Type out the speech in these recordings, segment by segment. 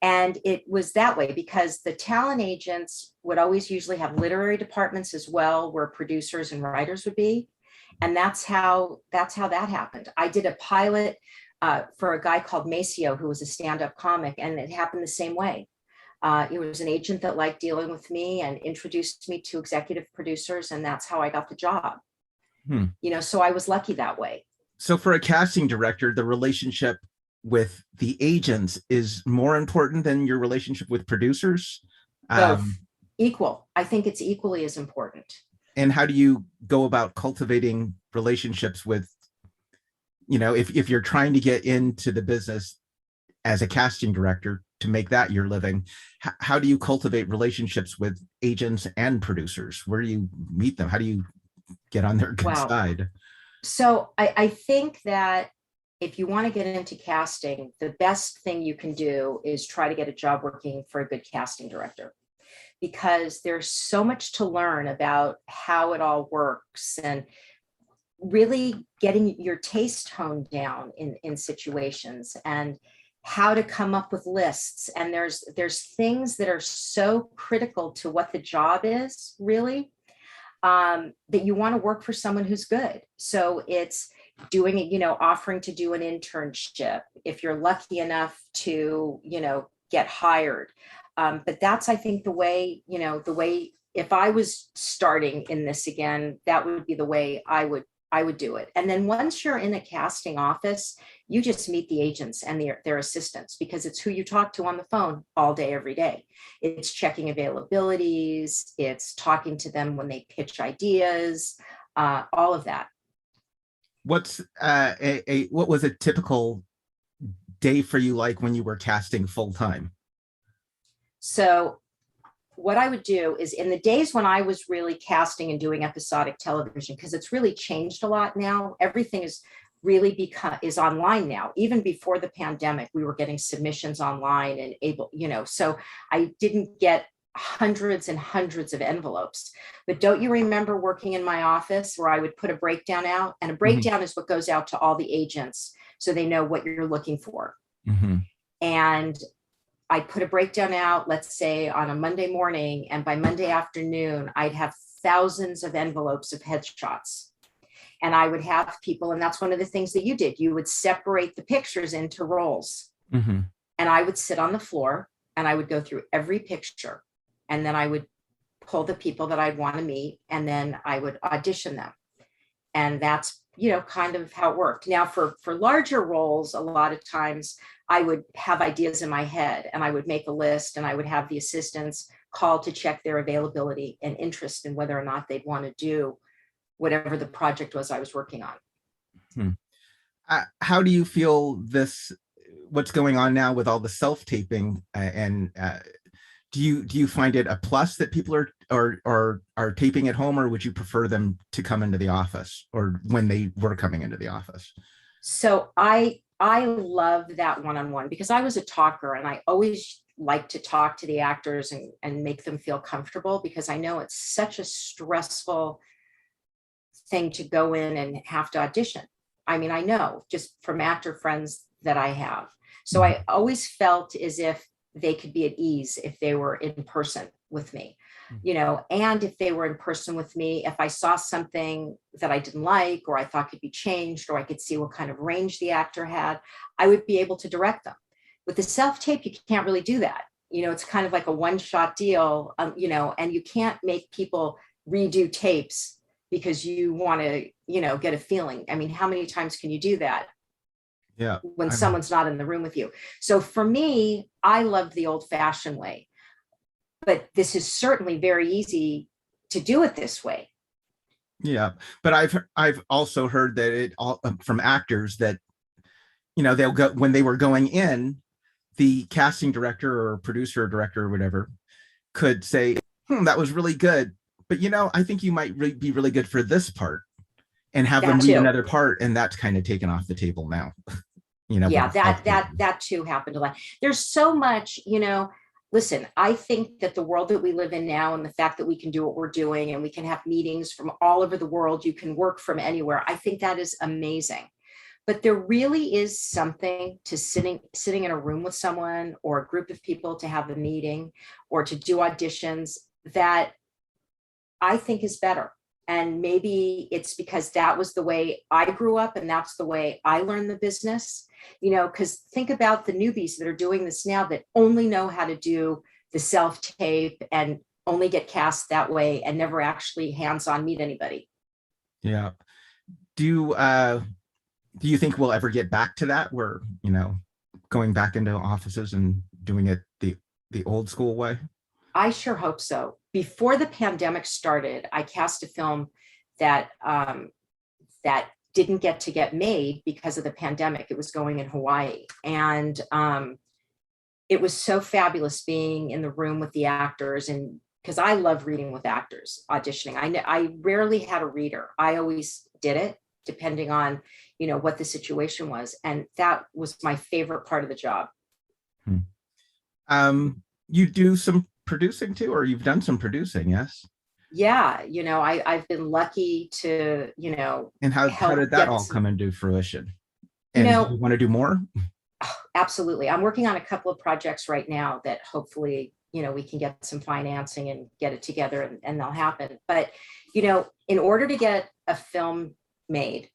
And it was that way because the talent agents would always usually have literary departments as well, where producers and writers would be. And that's how that happened. I did a pilot for a guy called Maceo, who was a stand-up comic, and it happened the same way. It was an agent that liked dealing with me and introduced me to executive producers, and that's how I got the job. So I was lucky that way. So for a casting director, the relationship with the agents is more important than your relationship with producers? Both. Equal. I think it's equally as important. And how do you go about cultivating relationships with, if you're trying to get into the business as a casting director to make that your living, how do you cultivate relationships with agents and producers? Where do you meet them? How do you get on their good side? So I think that if you want to get into casting, the best thing you can do is try to get a job working for a good casting director, because there's so much to learn about how it all works and really getting your taste honed down in situations and how to come up with lists. And there's things that are so critical to what the job is, really, that you want to work for someone who's good. So it's doing it, offering to do an internship if you're lucky enough to, get hired. But that's, I think, the way if I was starting in this again, that would be the way I would do it. And then once you're in a casting office, you just meet the agents and their assistants, because it's who you talk to on the phone all day, every day. It's checking availabilities. It's talking to them when they pitch ideas, all of that. What was a typical day for you like when you were casting full time? So what I would do is, in the days when I was really casting and doing episodic television, because it's really changed a lot now, everything is really is online now. Even before the pandemic, we were getting submissions online and so I didn't get hundreds and hundreds of envelopes. But don't you remember working in my office where I would put a breakdown out? And a breakdown is what goes out to all the agents so they know what you're looking for. And I put a breakdown out, let's say on a Monday morning, and by Monday afternoon, I'd have thousands of envelopes of headshots. And I would have people, and that's one of the things that you did, you would separate the pictures into roles. And I would sit on the floor and I would go through every picture. And then I would pull the people that I'd want to meet, and then I would audition them. And that's, kind of how it worked. Now for larger roles, a lot of times I would have ideas in my head and I would make a list, and I would have the assistants call to check their availability and interest in whether or not they'd want to do whatever the project was I was working on. How do you feel what's going on now with all the self-taping, and do you find it a plus that people are taping at home, or would you prefer them to come into the office, or when they were coming into the office? So I love that one-on-one, because I was a talker and I always like to talk to the actors and make them feel comfortable, because I know it's such a stressful thing to go in and have to audition. I mean, I know just from actor friends that I have. So I always felt as if they could be at ease if they were in person with me, and if they were in person with me, if I saw something that I didn't like, or I thought could be changed, or I could see what kind of range the actor had, I would be able to direct them. With the self-tape, you can't really do that. It's kind of like a one-shot deal, and you can't make people redo tapes because you want to, get a feeling. I mean, how many times can you do that? Yeah. When someone's not in the room with you. So for me, I loved the old-fashioned way, but this is certainly very easy to do it this way. Yeah, but I've also heard that it all from actors that they'll go, when they were going in, the casting director or producer or director or whatever could say, that was really good, but I think you might be really good for this part, and have them read another part, and that's kind of taken off the table now. Yeah, that too happened a lot. There's so much, listen, I think that the world that we live in now, and the fact that we can do what we're doing and we can have meetings from all over the world, you can work from anywhere, I think that is amazing. But there really is something to sitting in a room with someone or a group of people to have a meeting or to do auditions that I think is better. And maybe it's because that was the way I grew up and that's the way I learned the business, because think about the newbies that are doing this now that only know how to do the self-tape and only get cast that way and never actually hands-on meet anybody. Yeah. Do you think we'll ever get back to that where, going back into offices and doing it the old school way? I sure hope so. Before the pandemic started, I cast a film that that didn't get made because of the pandemic. It was going in Hawaii, and it was so fabulous being in the room with the actors, and because I love reading with actors, auditioning. I rarely had a reader. I always did it depending on what the situation was, and that was my favorite part of the job. You do some producing too, or you've done some producing? Yes. Yeah, I've been lucky to And how did that all come into fruition? And do you want to do more? Absolutely. I'm working on a couple of projects right now that hopefully we can get some financing and get it together, and they'll happen. But in order to get a film made,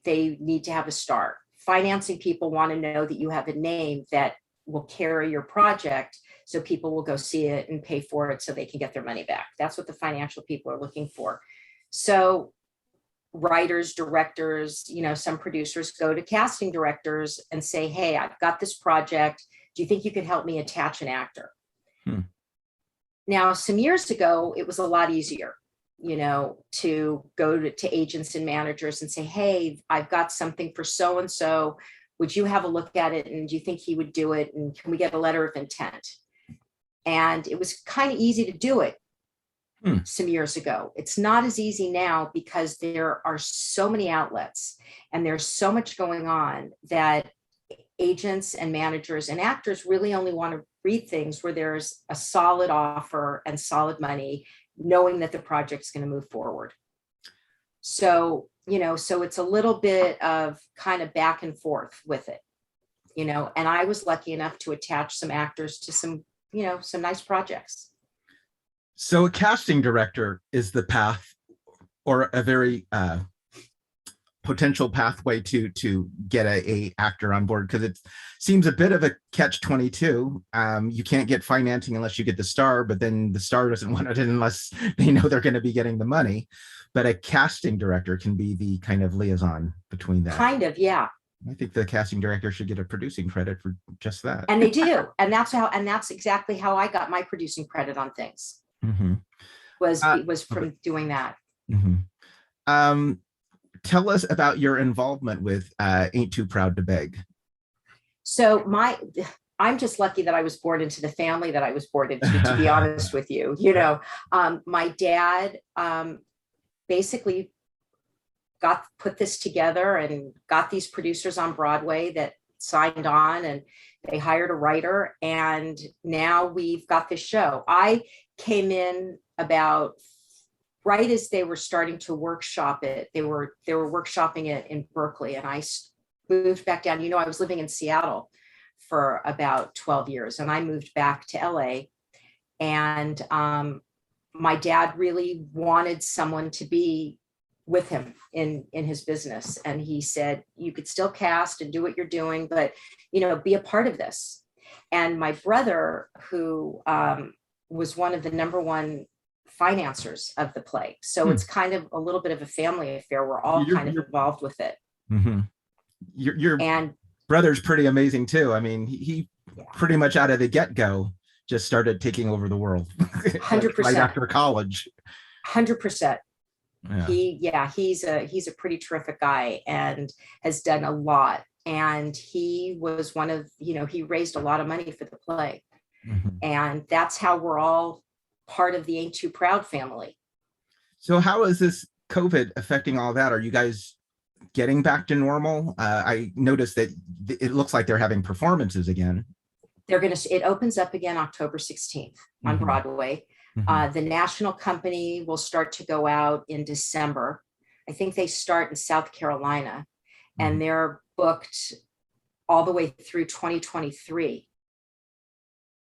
they need to have a star. Financing people want to know that you have a name that will carry your project, so people will go see it and pay for it so they can get their money back. That's what the financial people are looking for. So writers, directors, some producers go to casting directors and say, hey, I've got this project. Do you think you could help me attach an actor? Now, some years ago, it was a lot easier, to go to agents and managers and say, hey, I've got something for so-and-so. Would you have a look at it? And do you think he would do it? And can we get a letter of intent? And it was kind of easy to do it some years ago. It's not as easy now because there are so many outlets and there's so much going on that agents and managers and actors really only want to read things where there's a solid offer and solid money, knowing that the project's going to move forward. So, so it's a little bit of kind of back and forth with it, and I was lucky enough to attach some actors to some nice projects. So a casting director is the path, or a very potential pathway to get a actor on board, because it seems a bit of a catch-22. You can't get financing unless you get the star, but then the star doesn't want it unless they know they're going to be getting the money. But a casting director can be the kind of liaison between that. Kind of, yeah. I think the casting director should get a producing credit for just that. And they do. And that's exactly how I got my producing credit on things. Was from doing that. Tell us about your involvement with Ain't Too Proud to Beg. So I'm just lucky that I was born into the family that I was born into, to be honest with you. My dad basically put this together and got these producers on Broadway that signed on, and they hired a writer, and now we've got this show. I came in about right as they were starting to workshop it. They were workshopping it in Berkeley, and I moved back down. I was living in Seattle for about 12 years, and I moved back to LA, and my dad really wanted someone to be with him in his business. And he said, you could still cast and do what you're doing, but, be a part of this. And my brother, who was one of the -- financiers of the play. So it's kind of a little bit of a family affair. We're all kind of involved with it. Your brother's pretty amazing too. I mean, he pretty much out of the get-go just started taking over the world. 100%. Right after college. 100%. Yeah. He's a pretty terrific guy and has done a lot. And he was one of, he raised a lot of money for the play. And that's how we're all part of the Ain't Too Proud family. So how is this COVID affecting all that? Are you guys getting back to normal? I noticed that it looks like they're having performances again. It opens up again October 16th on Broadway. The national company will start to go out in December. I think they start in South Carolina, and they're booked all the way through 2023.